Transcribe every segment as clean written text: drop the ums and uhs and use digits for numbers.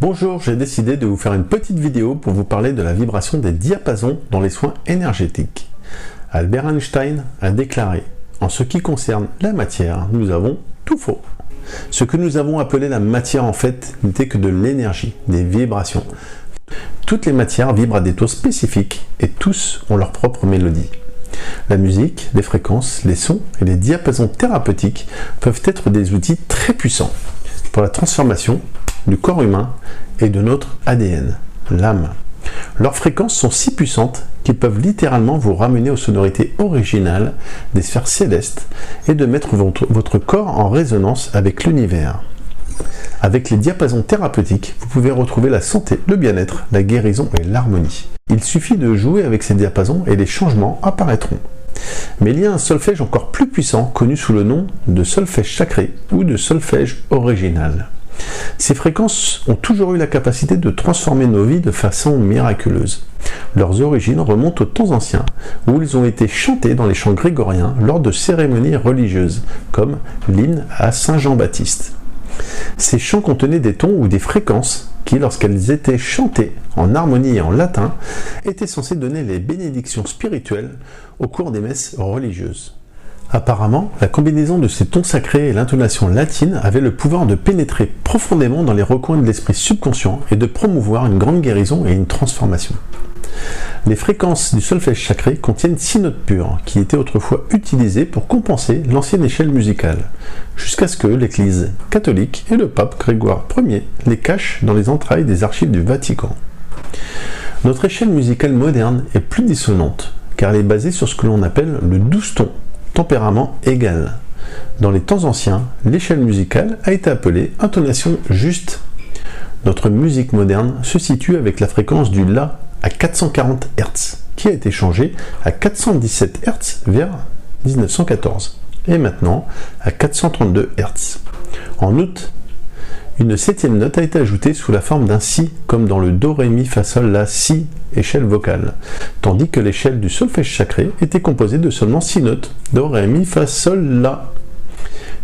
Bonjour, j'ai décidé de vous faire une petite vidéo pour vous parler de la vibration des diapasons dans les soins énergétiques. Albert Einstein a déclaré « En ce qui concerne la matière, nous avons tout faux ». Ce que nous avons appelé la matière en fait n'était que de l'énergie, des vibrations. Toutes les matières vibrent à des taux spécifiques et tous ont leur propre mélodie. La musique, les fréquences, les sons et les diapasons thérapeutiques peuvent être des outils très puissants pour la transformation du corps humain et de notre ADN, l'âme. Leurs fréquences sont si puissantes qu'ils peuvent littéralement vous ramener aux sonorités originales des sphères célestes et de mettre votre corps en résonance avec l'univers. Avec les diapasons thérapeutiques, vous pouvez retrouver la santé, le bien-être, la guérison et l'harmonie. Il suffit de jouer avec ces diapasons et les changements apparaîtront. Mais il y a un solfège encore plus puissant connu sous le nom de solfège sacré ou de solfège original. Ces fréquences ont toujours eu la capacité de transformer nos vies de façon miraculeuse. Leurs origines remontent aux temps anciens, où ils ont été chantés dans les chants grégoriens lors de cérémonies religieuses, comme l'hymne à Saint Jean-Baptiste. Ces chants contenaient des tons ou des fréquences qui, lorsqu'elles étaient chantées en harmonie et en latin, étaient censées donner les bénédictions spirituelles au cours des messes religieuses. Apparemment, la combinaison de ces tons sacrés et l'intonation latine avait le pouvoir de pénétrer profondément dans les recoins de l'esprit subconscient et de promouvoir une grande guérison et une transformation. Les fréquences du solfège sacré contiennent 6 notes pures, qui étaient autrefois utilisées pour compenser l'ancienne échelle musicale, jusqu'à ce que l'Église catholique et le pape Grégoire Ier les cachent dans les entrailles des archives du Vatican. Notre échelle musicale moderne est plus dissonante, car elle est basée sur ce que l'on appelle le 12 tons, tempérament égal. Dans les temps anciens, l'échelle musicale a été appelée intonation juste. Notre musique moderne se situe avec la fréquence du La à 440 Hz, qui a été changée à 417 Hz vers 1914, et maintenant à 432 Hz. En août, une 7e note a été ajoutée sous la forme d'un Si, comme dans le Do, Ré, Mi, Fa, Sol, La, Si, échelle vocale, tandis que l'échelle du solfège sacré était composée de seulement 6 notes, Do, Ré, Mi, Fa, Sol, La.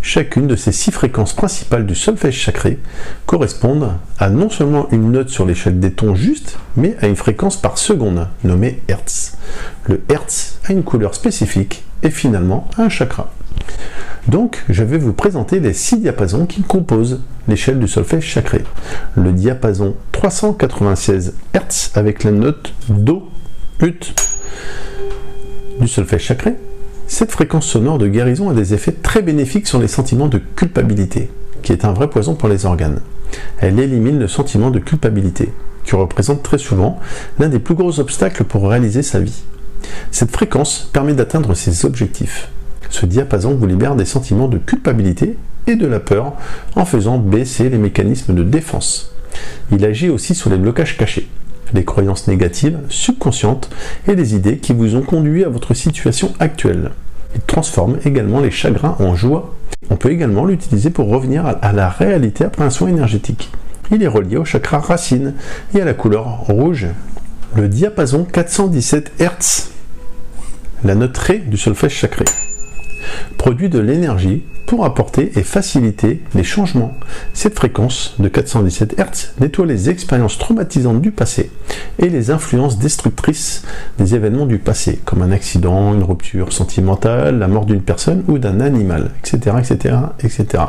Chacune de ces 6 fréquences principales du solfège sacré correspondent à non seulement une note sur l'échelle des tons justes, mais à une fréquence par seconde, nommée Hertz. Le Hertz a une couleur spécifique et finalement un chakra. Donc, je vais vous présenter les 6 diapasons qui composent l'échelle du solfège sacré. Le diapason 396 Hz avec la note Do, Ut du solfège sacré. Cette fréquence sonore de guérison a des effets très bénéfiques sur les sentiments de culpabilité, qui est un vrai poison pour les organes. Elle élimine le sentiment de culpabilité, qui représente très souvent l'un des plus gros obstacles pour réaliser sa vie. Cette fréquence permet d'atteindre ses objectifs. Ce diapason vous libère des sentiments de culpabilité et de la peur en faisant baisser les mécanismes de défense. Il agit aussi sur les blocages cachés, les croyances négatives, subconscientes et les idées qui vous ont conduit à votre situation actuelle. Il transforme également les chagrins en joie. On peut également l'utiliser pour revenir à la réalité après un soin énergétique. Il est relié au chakra racine et à la couleur rouge. Le diapason 417 Hz, la note Ré du solfège sacré, produit de l'énergie pour apporter et faciliter les changements. Cette fréquence de 417 Hz nettoie les expériences traumatisantes du passé et les influences destructrices des événements du passé, comme un accident, une rupture sentimentale, la mort d'une personne ou d'un animal, etc., etc., etc.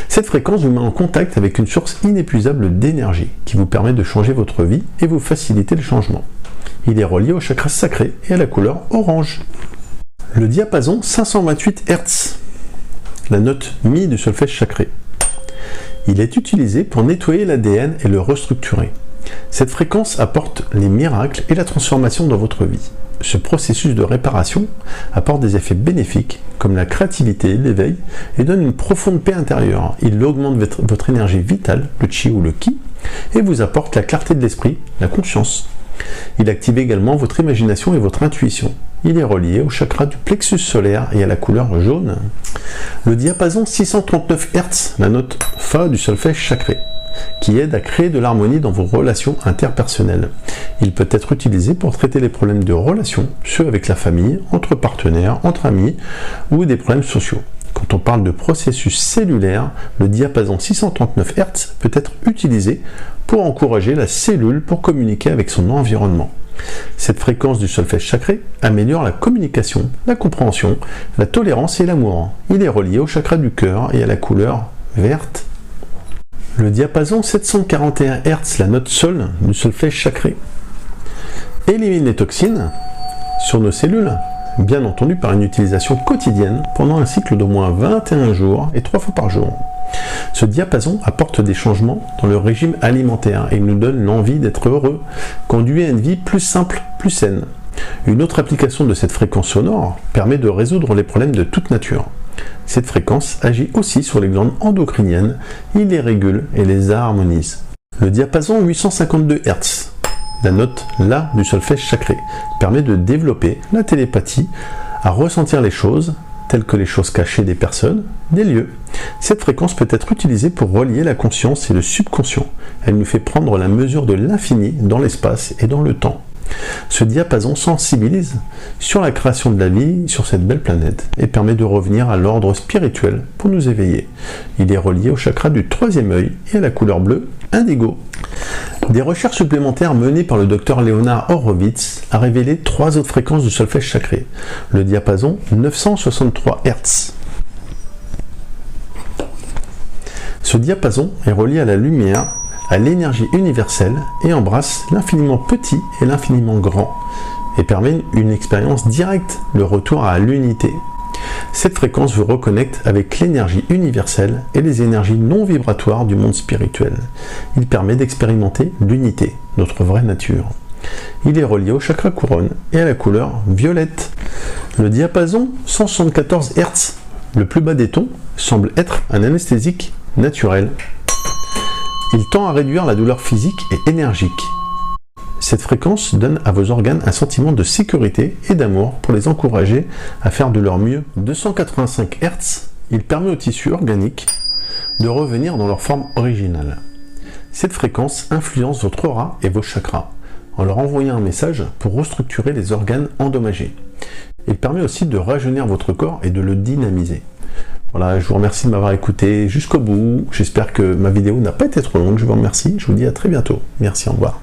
Cette fréquence vous met en contact avec une source inépuisable d'énergie qui vous permet de changer votre vie et vous faciliter le changement. Il est relié au chakra sacré et à la couleur orange. Le diapason 528 Hz, la note Mi du solfège sacré. Il est utilisé pour nettoyer l'ADN et le restructurer. Cette fréquence apporte les miracles et la transformation dans votre vie. Ce processus de réparation apporte des effets bénéfiques comme la créativité, l'éveil et donne une profonde paix intérieure. Il augmente votre énergie vitale, le chi ou le ki, et vous apporte la clarté de l'esprit, la conscience. Il active également votre imagination et votre intuition. Il est relié au chakra du plexus solaire et à la couleur jaune. Le diapason 639 Hz, la note Fa du solfège sacré, qui aide à créer de l'harmonie dans vos relations interpersonnelles. Il peut être utilisé pour traiter les problèmes de relations, ceux avec la famille, entre partenaires, entre amis ou des problèmes sociaux. Quand on parle de processus cellulaire, le diapason 639 Hz peut être utilisé pour encourager la cellule pour communiquer avec son environnement. Cette fréquence du solfège sacré améliore la communication, la compréhension, la tolérance et l'amour. Il est relié au chakra du cœur et à la couleur verte. Le diapason 741 Hz, la note sol du solfège sacré, élimine les toxines sur nos cellules, bien entendu par une utilisation quotidienne pendant un cycle d'au moins 21 jours et 3 fois par jour. Ce diapason apporte des changements dans le régime alimentaire et nous donne l'envie d'être heureux, conduit à une vie plus simple, plus saine. Une autre application de cette fréquence sonore permet de résoudre les problèmes de toute nature. Cette fréquence agit aussi sur les glandes endocriniennes, il les régule et les harmonise. Le diapason 852 Hz, la note La du solfège sacré, permet de développer la télépathie, à ressentir les choses, telles que les choses cachées des personnes, des lieux. Cette fréquence peut être utilisée pour relier la conscience et le subconscient. Elle nous fait prendre la mesure de l'infini dans l'espace et dans le temps. Ce diapason sensibilise sur la création de la vie sur cette belle planète et permet de revenir à l'ordre spirituel pour nous éveiller. Il est relié au chakra du troisième œil et à la couleur bleue indigo. Des recherches supplémentaires menées par le docteur Leonard Horowitz a révélé 3 autres fréquences du solfège sacré. Le diapason 963 Hz. Ce diapason est relié à la lumière, à l'énergie universelle et embrasse l'infiniment petit et l'infiniment grand et permet une expérience directe, le retour à l'unité. Cette fréquence vous reconnecte avec l'énergie universelle et les énergies non vibratoires du monde spirituel. Il permet d'expérimenter l'unité, notre vraie nature. Il est relié au chakra couronne et à la couleur violette. Le diapason 174 Hz, le plus bas des tons, semble être un anesthésique naturel. Il tend à réduire la douleur physique et énergique. Cette fréquence donne à vos organes un sentiment de sécurité et d'amour pour les encourager à faire de leur mieux. 285 Hz, il permet aux tissus organiques de revenir dans leur forme originale. Cette fréquence influence votre aura et vos chakras en leur envoyant un message pour restructurer les organes endommagés. Il permet aussi de rajeunir votre corps et de le dynamiser. Voilà, je vous remercie de m'avoir écouté jusqu'au bout. J'espère que ma vidéo n'a pas été trop longue. Je vous remercie. Je vous dis à très bientôt. Merci, au revoir.